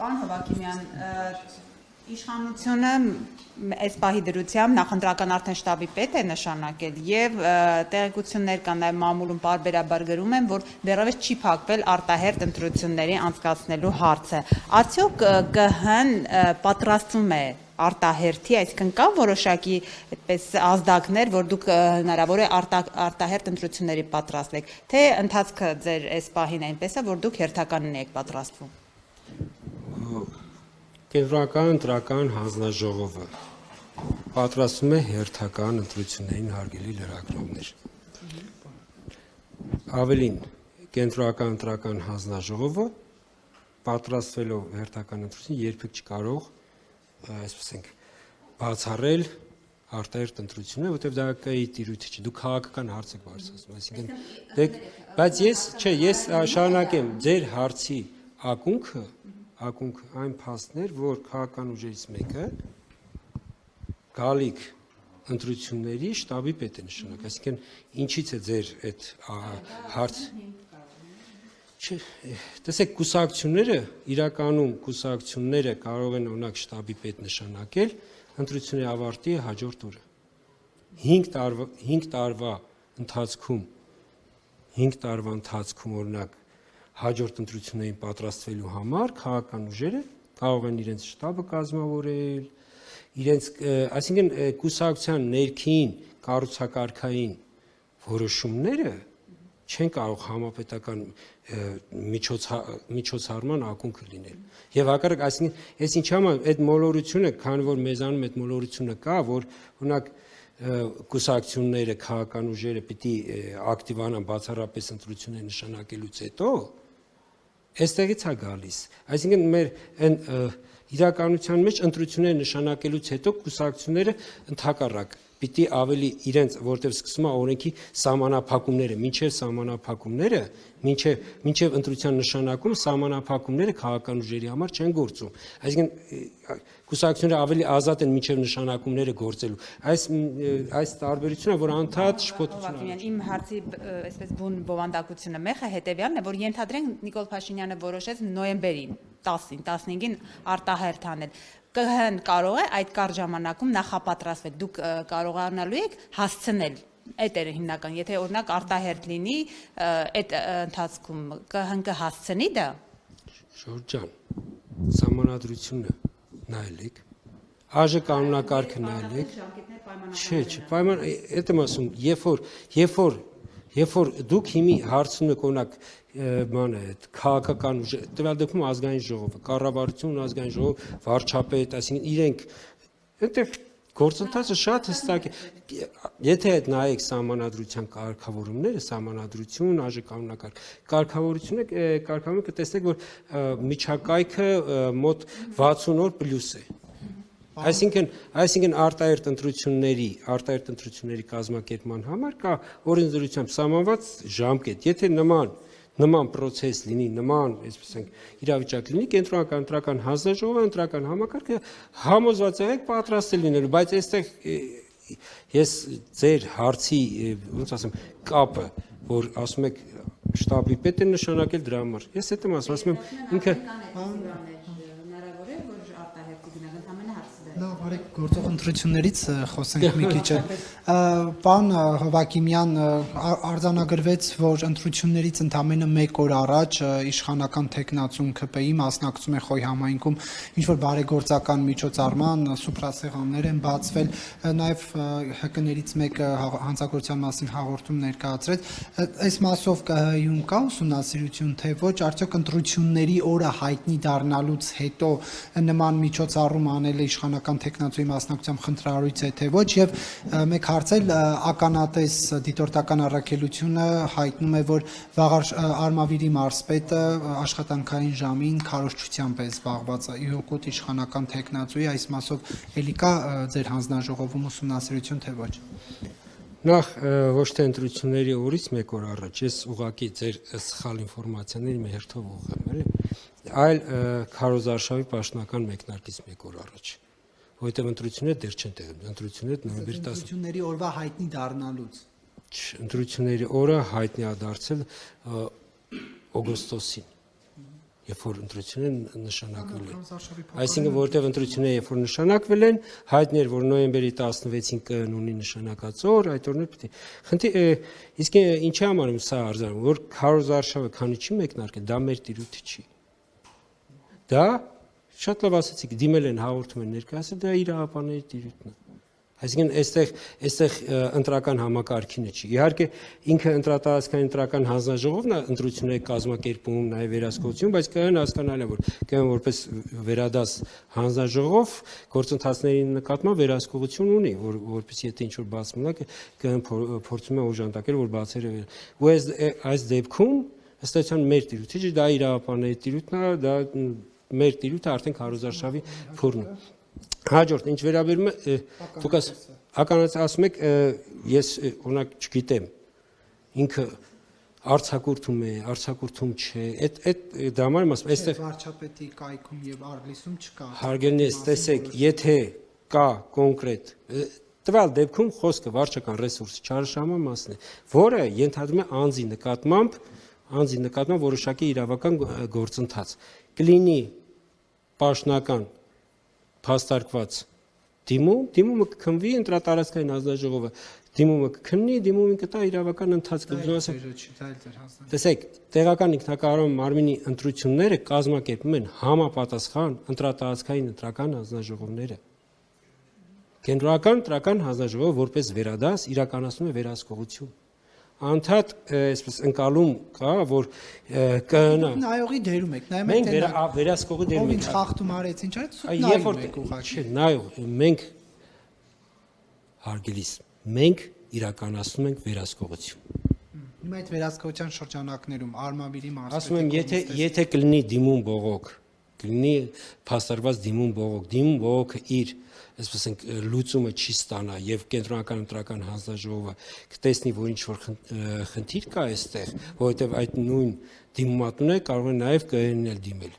Պարոն Հովակիմյան, իշխանությունը այս պահի դրությամբ նախընտրական արդեն շտաբի պետ է նշանակել եւ տեղեկություններ կան նաեւ մամուլում պարբերաբար գրում են, որ դեռևս չի փակվել արտահերթ ընտրությունների անցկացնելու հարցը։ Արդյոք ԿՀ-ն պատրաստվում է արտահերթի, այսինքն կա որոշակի այդպես ազդակներ, որ դուք հնարավոր է արտահերթ ընտրությունների պատրաստվեք, թե ընթացքը ձեր այս պահին այնպես է, որ դուք հերթականին եք պատրաստվում։ Կենտրոնական ընտրական հանձնաժողովը պատրաստվում է հերթական ընտրություններին հարգելի լրագրողներ։ Ավելին, կենտրոնական ընտրական հանձնաժողովը պատրաստվելով հերթական ընտրություն երբեք չի կարող, այսպես ենք, բացառել արտահերթ ընտրությունը, որտեղ դա կայի տիրույթ չի, դուք քաղաքական հարց եք բարձրացնում, այսինքն, բայց ես շարունակեմ, ձեր հարցի ակունքը այն փաստներ, որ քաղաքական ուժերից մեկը գալիք ընտրությունների շտաբի պետ է նշանակել, այսինքն ինչից է ձեր այդ հարց Տեսեք, կուսակցությունները, իրականում կուսակցությունները կարող են օրինակ շտաբի պետ նշանակել ընտրությունների ավարտի հաջորդ օրը։ 5 տարվա ընթացքում օրինակ հաջորդ ընտրություններին պատրաստվելու համար քաղաքական ուժերը կարող են իրենց շտաբը կազմավորել, այսինքն կուսակցության ներքին կառուցակարգային որոշումները չեն կարող համապետական միջոցառման ակունքը լինել։ Եվ հակառակ, այսինքն, այս ինչի համար այդ մոլորությունը, քանի որ մեզանում այդ մոլորությունը կա, որ օրինակ կուսակցությունները, քաղաքական ուժերը պիտի ակտիվանան բացառապես ընտրություններ նշանակելուց հետո, այստեղից է գալիս։ Այսինքն մեր իրականության մեջ ընտրություններ նշանակելուց հետո կուսակցությունները ընդհակառակ պիտի ավելի իրենց, որտեղ սկսում է օրենքի սահմանափակումները, մինչև սահմանափակումները, մինչև ընտրության նշանակում սահմանափակումները քաղաքական ուժերի համար չեն գործում։ Այսինքն կուսակցությունները ավելի ազատ են մինչև նշանակումները գործելու։ Այս տարբերությունը, որ անդադ շփոթություն է։ Իմ հարցի այսպես բուն բովանդակությունը մեղը հետևյալն է, որ ենթադրենք Նիկոլ Փաշինյանը որոշեց նոյեմբերին 10-ին, 15-ին արտահերթ անել։ ԿՀ-ն կարող է այդ կարճ ժամանակում նախապատրաստվել, դուք կարողանալու եք հասցնել, այդ է հիմնական, եթե օրինակ արտահերթ լինի, այդ ընթացքում ԿՀ-ն կհասցնի դա։ Ժորժ ջան, սահմանադրությունը նայել եք, ԱԺ կանոնակարգը նայել եք, չէ, պայման, այդ եմ ասում, երբ որ դուք հիմի հարցնում եք օրինակ քաղաքական ուժ, տվյալ դեպքում ազգային ժողովը, կառավարություն, ազգային ժողով, վարչապետ, այսինքն իրենք այնտեղ գործընթացը շատ հստակ է։ Եթե նայեք սահմանադրության կարգավորումները, սահմանադրություն, ԱԺ կանոնակարգ, կարգավորությունը կտեսնեք, որ միջակայքը մոտ 60 օր պլյուս է։ Այսինքն արտահերթ ընտրությունների կազմակերպման համար կա օրենսդրությամբ սահմանված ժամկետ։ Եթե նման պրոցես լինի, նման, այսպես ենք, իրավիճակ լինի, կենտրոնական ընտրական հանձնաժողովը, ընտրական համակարգը համոզված եղեք պատրաստել լինելու, բայց այստեղ ես ձեր հարցի, ոնց ասեմ, կապը, որ ասում եք շտաբի պետ է նշանակել դրա համար։ Ես այդ եմ ասում եմ ինքը Լավ, արեք գործող ընտրություններից խոսենք մի քիչ։ Պարոն Հովակիմյան, արձանագրվեց, որ ընտրություններից ընդամենը 1 օր առաջ իշխանական թեկնածուն ՔՊ-ի մասնակցում է Խոյ համայնքում ինչ-որ բարեգործական միջոցառման, սուպրասեղաններ են բացվել, նաև ՀԿ-ներից մեկը հանցագործության մասին հաղորդում ներկայացրեց։ Այս մասով ԿՀ-ում կա ուսումնասիրություն, թե ոչ, արդյոք ընտրությունների օրը հայտնի դառնալուց հետո նման միջոցառում անել է իշխանական թեկնածուի մասնակցությամբ խնդրահարույց է թե ոչ, եւ մեկ հարցել ականատես դիտորդական առաքելությունը հայտնում է, որ վաղ Արմավիրի մարզպետը աշխատանքային ժամին քարոզչությամբ է զբաղված իհոկոտ իշխանական թեկնածուի, այս մասով էլի կա ձեր հանձնաժողովում ուսումնասիրություն թե ոչ։ Նախ ոչ թե ընտրությունների օրից 1 օր առաջ, ես ուղղակի ձեր սխալ ինֆորմացիաների մի հերթով ուղղեմ, էլի, այլ քարոզարշավի պաշտոնական մեկնարկից 1 օր առաջ, որովհետև ընտրությունները դեռ չեն տեղի, ընտրությունները նոյեմբերի 10։ Ընտրությունների օրվա հայտնի դառնալուց։ Ընտրությունների օրը հայտնի է դարձել օգոստոսին։ երբ որ ընտրությունները նշանակվել են։ Այսինքն որտեղ ընտրությունները երբ որ նշանակվել են, հայտնի էր որ նոյեմբերի 16-ին ԿԸՆ ունի նշանակած օր, այդ օրն էլ պետք է։ Իսկ ինչի համար եմ սա արձանում, որ Քարոզ Արշավը քանի չի մեկնարկել, դա մեր տիրույթը չի։ Դա շատ լավ ասացիք, դիմել են հաղորդում են ներկայացել, դա իրավապահների տիրույթն է։ Այսինքն այստեղ ընտրական համակարգինը չի։ Իհարկե ինքը ընտրատարածքային ընտրական հանձնաժողովն է ընտրությունների կազմակերպում, նաև վերահսկողություն, բայց ԿԸՆ հասկանալի է, որ ԿԸՆ որպես վերադաս հանձնաժողով գործընթացների նկատմամբ վերահսկողություն ունի, որպես եթե ինչ-որ բաց մնա, ԿԸՆ փորձում է օժանդակել, որ բացերը ու այս դեպքում ըստ էության մեր տիրույթը չէ, դա իրավապահների տիրույթն է, դա մեր տիրույթը արդեն Քարոզ Արշավի փորն է։ Հաջորդ ինչ վերաբերում է դուք ասում եք ես օրինակ չգիտեմ ինքը արձակուրդում է, արձակուրդում չէ, այդ դա համար եմ ասում, այստեղ վարչապետի կայքում եւ Արգլիսում չկա։ Հարգելի է, տեսեք, եթե կա կոնկրետ տվյալ դեպքում խոսքը վարչական ռեսուրսի չարաշահման մասն է, որը ենթադրում է անձի նկատմամբ որոշակի իրավական գործընթաց։ Կլինի պաշտոնական փաստարկված դիմումը կքննվի ընտրատարածքային հանձնաժողովը դիմումը կքննի դիմումին կտա իրավական ընթացք տեսեք տեղական ինքնակառավարման մարմինի ընտրությունները կազմակերպում են համապատասխան ընտրատարածքային ընտրական հանձնաժողովները կենտրոնական ընտրական հանձնաժողովը որպես վերադաս իրականացնում է վերահսկողություն անդադ այսպես ընկալում կա որ ԿԸՆ-ը նայողի դերում եք նայում եք վերահսկողի դերում եք ինչ խախտում արեց ինչ արեց երբ որ ուղղակի նայող մենք հարգելիս մենք իրականացնում ենք վերահսկողություն հիմա այդ վերահսկողության շրջանակներում արմավիրի մարզպետի ասում եմ եթե կլինի դիմում բողոք կլինի փաստարկված դիմում բողոքը իր այսպես ենք լուծումը չի ստանա եւ կենտրոնական ընտրական հանձնաժողովը կտեսնի որ ինչ որ խնդիր կա այստեղ որովհետեւ այդ նույն դիմումատունները կարող են նաեւ ԿԸՆ-ն էլ դիմել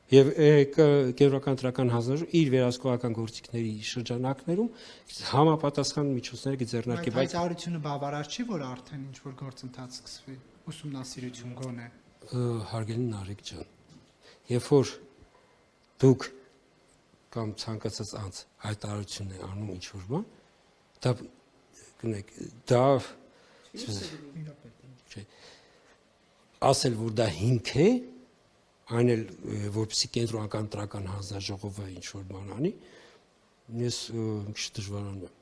եւ կենտրոնական ընտրական հանձնաժողովը իր վերահսկողական գործիքների շրջանակներում համապատասխան միջոցներ կձեռնարկի բայց հայտարարությունը բավարար չի որ արդեն ինչ որ գործընթաց սկսվի ուսումնասիրություն գոնե հարգելի Նարեկ ջան երբ որ դուք կամ ցանկացած անձ հայտարարություն է անում ինչ որ բան դա գնեք դա ասել որ դա հիմք է այն էլ որպեսզի կենտրոնական ընտրական հանձնաժողովը ինչ որ բան անի ես մի քիչ դժվարանում եմ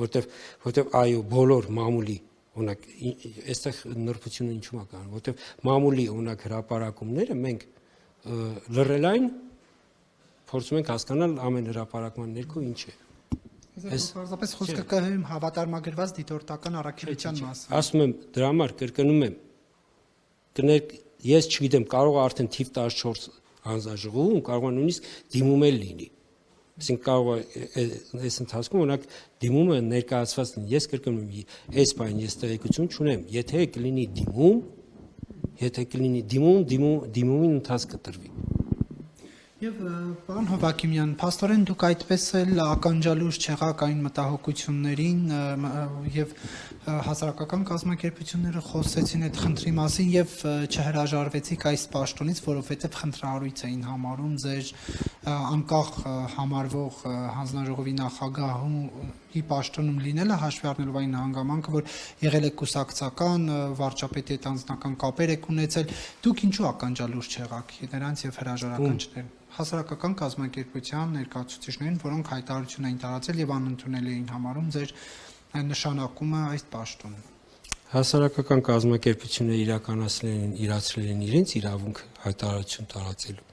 որտեվ այո բոլոր մամուլի օրինակ այստեղ նրբությունը ինչու՞մ է կան որտեվ մամուլի օրինակ հրապարակումները մենք լռել այն փորձում ենք հասկանալ ամեն հրապարակման ներքո ինչ է։ Պարզապես խոսքը ԿՀ-ում հավատարմագրված դիտորդական առաքելության մասին։ Ասում եմ դրա համար կրկնում եմ ես չգիտեմ կարող է արդեն թիվ 14 հանձնաժողովում կարող է նույնիսկ դիմում էլ լինի։ Այսինքն կարող է այս ընթացքում օրինակ դիմումը ներկայացված լինի։ Ես կրկնում եմ այս բանը ես տեղեկություն չունեմ։ Եթե կլինի դիմումին ընթացք կտրվի։ Եվ պարոն Հովակիմյան, փաստորեն դուք այդպես էլ ականջալուր չեղաք այն մտահոգություններին եւ հասարակական կազմակերպությունները խոսեցին այդ խնդրի մասին եւ չհրաժարվեցիք այս պաշտոնից, որովհետեւ խնդրահարույց էին համարում ձեր անկախ համարվող հանձնաժողովի նախագահի պաշտոնում լինելը հաշվի առնելով այն հանգամանքը, որ եղել եք կուսակցական, վարչապետի հետ անձնական կապեր եք ունեցել, դուք ինչու ականջալուր չեղաք դրանց եւ հրաժարական չդեր հասարակական կազմակերպության ներկայացուցիչներին, որոնք հայտարարություն էին տարածել եւ անընդունելի էին համարում ձեր նշանակումը այս պաշտոնում։ Հասարակական կազմակերպությունները իրացրել են իրենց իրավունք հայտարարություն տարածելու։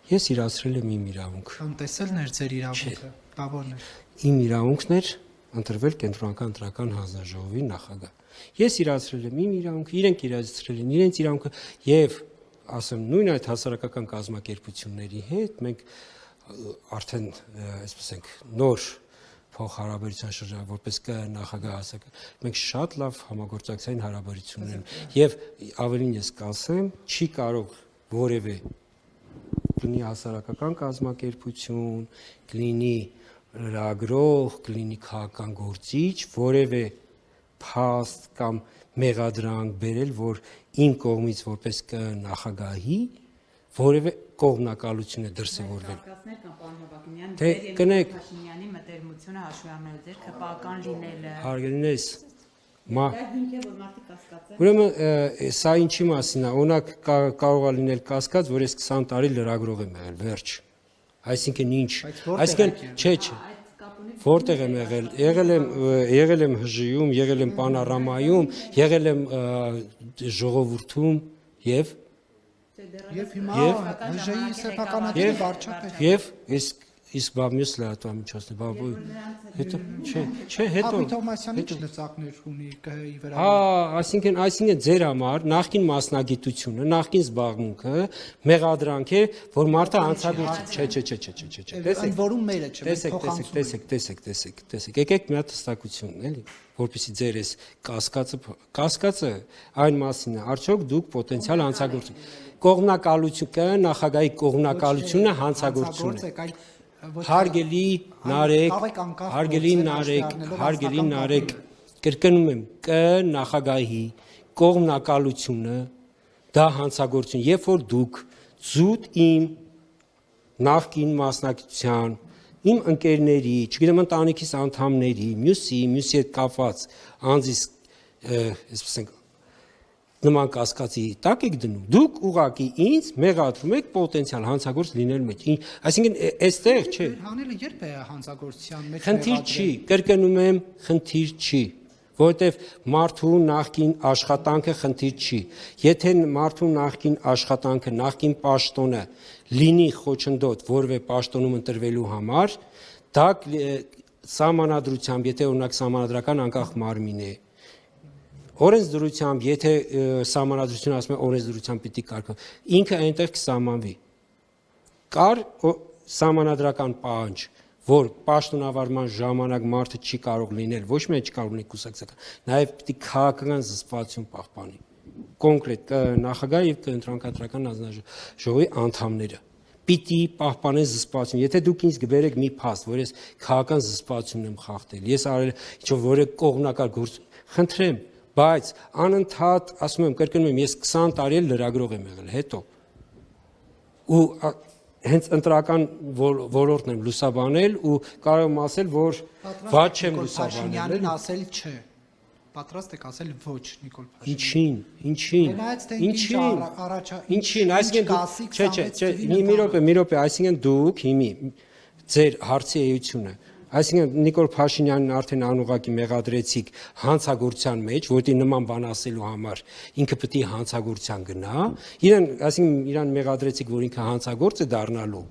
Ես իրացրել եմ իմ իրավունք։ Անտեսելն էր ձեր իրավունքը, բավարն էր։ Իմ իրավունքն էր ընտրվել կենտրոնական ընտրական հանձնաժողովի նախագահ։ Ես իրացրել եմ իմ իրավունքը, իրենք իրացրել են իրենց իրավունքը եւ ասեմ նույն այդ հասարակական կազմակերպությունների հետ մենք արդեն այսպես ենք նոր փոխհարաբերության շրջան որպես նախագահ ասակ մենք շատ լավ համագործակցային հարաբերություններ ունենք եւ ավելին ես կասեմ չի կարող որևէ կլինի հասարակական կազմակերպություն կլինի լրագրող կլինի քաղաքական գործիչ որևէ փաստ կամ մեղադրանք բերել որ իմ կողմից որպես նախագահի որևէ կողմնակալություն է դրսևորվել։ Կասկածներ կան, պարոն Հովհաննիսյան, Թե կնեք Փաշինյանի մտերմությունը հաշվի առնելով ձեր քպական լինելը։ հարգելիներս Դա հիմք է, որ մարդիկ կասկածեն։ Ուրեմն սա ինչի մասին է, օրինակ կարող է լինել կասկած, որ ես 20 տարի լրագրող եմ եղել, վերջ։ Այսինքն ինչ, այսինքն չէ, որտեղ եմ եղել, եղել եմ ՀԺ-ում, եղել եմ Պանորամայում, եղել եմ ժողովրդում եւ հիմա ՀԺ-ի սեփականատիրի վարչապետ։ Եվ իսկ բա մյուս լրատվամիջոցն է, բա հետո չէ, հետո Հակոբ Թովմասյանը ինչ լծակներ ունի ԿՀ-ի վրա։ Այսինքն ձեր համար նախկին մասնագիտությունը, նախկին զբաղմունքը մեղադրանք է, որ մարդը հանցագործ չէ։ Այն որում մերը չէ, Տեսեք, եկեք մի հատ հստակություն, էլի, որպեսզի ձեր այս կասկածը այն մասին է, արդյոք դուք պոտենցիալ հանցագործ եք։ Կողմնակալություն կա, նախագահի կողմնակալությունը հանցագործություն է։ Հարգելի Նարեկ, կրկնում եմ, կը նախագահի կողմնակալությունը դա հանցագործություն, երբ որ դուք զուտ իմ նախկին մասնակցության, իմ ընկերների, չգիտեմ ընտանիքիս անդամների, մյուսի հետ կապված անձիս, այսպես ենք նման կասկածի տակ եք դնում, դուք ուղղակի ինձ մեղադրում եք պոտենցիալ հանցագործ լինելու մեջ։ Այսինքն այստեղ չէ։ Հանելը երբ է հանցագործության մեջ Խնդիր չի, կրկնում եմ, խնդիր չի, որովհետև մարդու նախկին աշխատանքը խնդիր չի։ Եթե մարդու նախկին աշխատանքը, նախկին պաշտոնը լինի խոչընդոտ որևէ պաշտոնում ընտրվելու համար, դա սահմանադրությամբ, եթե օրինակ սահմանադրական անկախ մարմին է, օրենսդրությամբ, եթե սահմանադրությունը ասում է օրենսդրությամբ պիտի կարգավորվի, ինքը այնտեղ կսահմանվի։ Կար սահմանադրական պահանջ, որ պաշտոնավարման ժամանակ մարդը չի կարող լինել, ոչ միայն չի կարող լինել կուսակցական, նաև պիտի քաղաքական զսպվածություն պահպանի։ Կոնկրետ նախագահ եւ կընտրական հանձնաժողովի անդամները պիտի պահպանեն զսպվածություն։ Եթե դուք ինձ գբերեք մի փաստ, որ ես քաղաքական զսպվածություն եմ խախտել, ես արել ինչ-որ որը կողմնակալ գործ, խնդրեմ, բայց անընդհատ, ասում եմ, կրկնում եմ, ես 20 տարի լրագրող եմ եղել, հետո ու հենց ընտրական ոլորտն եմ լուսաբանել ու կարող եմ ասել, որ ված չեմ լուսաբանել։ ասել չէ։ Պատրաստ եք ասել ոչ Նիկոլ Ինչին, այսինքն մի րոպե, այսինքն դուք հիմի ձեր հարցի էությունը, այսինքն Նիկոլ Փաշինյանին արդեն անուղղակի մեղադրեցիք հանցագործության մեջ, որտի նման բան ասելու համար ինքը պետք է հանցագործության գնա, իրան մեղադրեցիք, որ ինքը հանցագործ է դառնալու։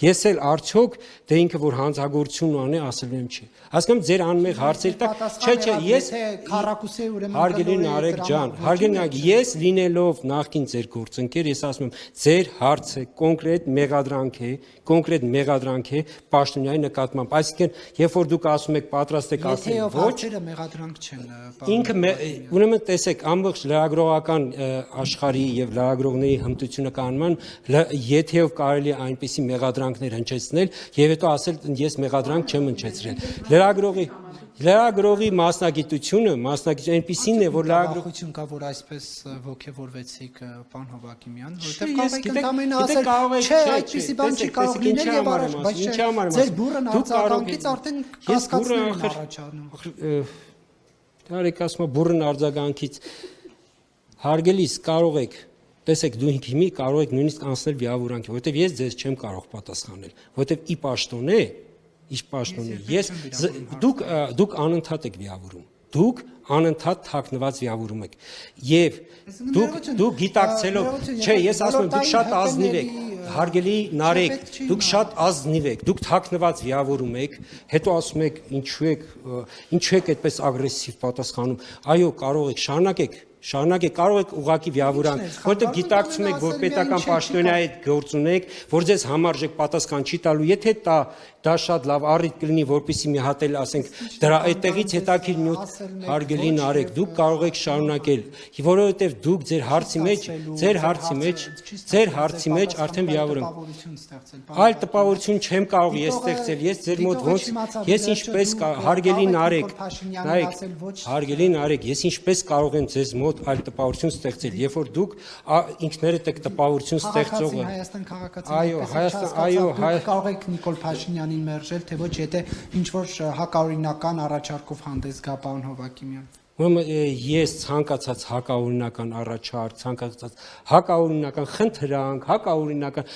Ես էլ արդյոք դե ինքը որ հանցագործություն ունի, ասելու եմ չի։ Հասկանում ձեր անմեղ հարցեր տակ, չէ, ես քառակուսի ուրեմն հարգելի Նարեկ ջան, հարգելի Նարեկ, ես լինելով նախքին ձեր գործընկեր, ես ասում եմ, ձեր հարցը կոնկրետ մեղադրանք է պաշտոնյայի նկատմամբ։ Այսինքն, երբ որ դուք ասում եք պատրաստ եք ասել ոչ, մեղադրանք չեն, ինքը ուրեմն տեսեք, ամբողջ լրագրողական աշխարհի եւ լրագրողների հմտությունը կանոնման, եթեով կարելի է այնպիսի մեղադրանքներ հնչեցնել եւ հետո ասել ես մեղադրանք չեմ հնչեցրել։ Լրագրողի մասնագիտությունը այնպիսին է, որ լրագրողություն կա, որ այսպես ոգևորվեցիք պարոն Հովհակիմյան, որովհետեւ կարող եք ընդամենը ասել, չէ, այդպիսի բան չի կարող լինել եւ առաջ, բայց ձեր բուրըն արձագանքից արդեն կասկածներ են առաջանում։ Դարեք ասում բուրըն արձագանքից հարգելիս կարող եք տեսեք դու հիմի կարող եք նույնիսկ անցնել վիավորանքի, որովհետև ես ձեզ չեմ կարող պատասխանել, որովհետև ի պաշտոն է, ես դուք անընդհատ եք վիավորում, դուք անընդհատ թաքնված վիավորում եք եւ դուք գիտակցելով, չէ, ես ասում եմ դուք շատ ազնիվ եք, հարգելի Նարեկ, դուք շատ ազնիվ եք, դուք թաքնված վիավորում եք, հետո ասում եք ինչու եք այդպես ագրեսիվ պատասխանում, այո, կարող եք, շարունակեք, կարող եք ուղղակի վիավորան, որտեղ գիտակցում եք, որ պետական պաշտոնյայի հետ գործ ունեք, որ ձեզ համարժեք պատասխան չի տալու, եթե դա շատ լավ առիթ կլինի, որպեսզի մի հատ էլ ասենք դրա այդտեղից հետաքրքիր նյութ, հարգելի Նարեկ, դուք կարող եք շարունակել, որովհետև դուք ձեր հարցի մեջ արդեն վիավոր եք։ Այլ տպավորություն չեմ կարող ես ստեղծել, ես ձեր մոտ ոնց, ես ինչպես հարգելի Նարեկ, ես ինչպես կարող եմ ձեզ մոտ մոտ այլ տպավորություն ստեղծել, երբ որ դուք ինքներդ եք տպավորություն ստեղծողը։ Հայաստան քաղաքացին, Այո, Հայաստան, կարող եք Նիկոլ Փաշինյանին մերժել, թե ոչ, եթե ինչ որ հակաօրինական առաջարկով հանդես գա պարոն Հովհակիմյան։ Ես ցանկացած հակաօրինական առաջարկ, ցանկացած հակաօրինական խնդրանք, հակաօրինական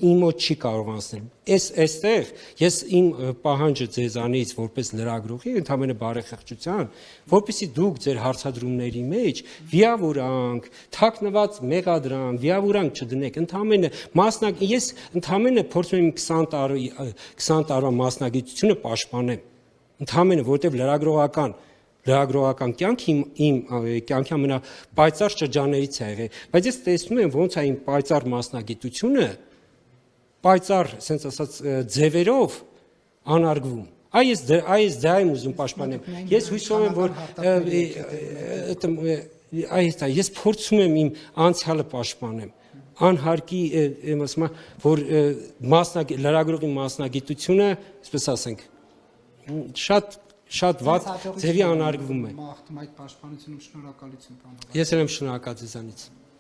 իմ մոտ չի կարող անցնել։ Այստեղ ես իմ պահանջը ձեզանից որպես լրագրողի ընդհանրապես բարեխեղճության, որպեսզի դուք ձեր հարցադրումների մեջ վիավորանք, թաքնված մեղադրանք, վիավորանք չդնեք, ընդհանրապես ես ընդհանրապես փորձում եմ 20 տարվա մասնագիտությունը պաշտպանեմ։ Ընդհանրապես որտեղ լրագրողական կյանք իմ կյանքի ամենապայծառ շրջաններից է եղել, բայց ես տեսնում եմ ոնց է իմ պայծառ մասնագիտությունը պայծառ, ասենց ասած, ձևերով անարգվում։ Այս դա եմ ուզում պաշտպանեմ։ Ես հույսով եմ, որ ես փորձում եմ իմ անցյալը պաշտպանեմ։ Անհարկի եմ ասում, որ լրագրողի մասնագիտությունը, այսպես ասենք, շատ վատ ձևի անարգվում է։ Մաղթում այդ պաշտպանությունում շնորհակալություն, պարոն։ Ես էլ եմ շնորհակալ ձեզանից։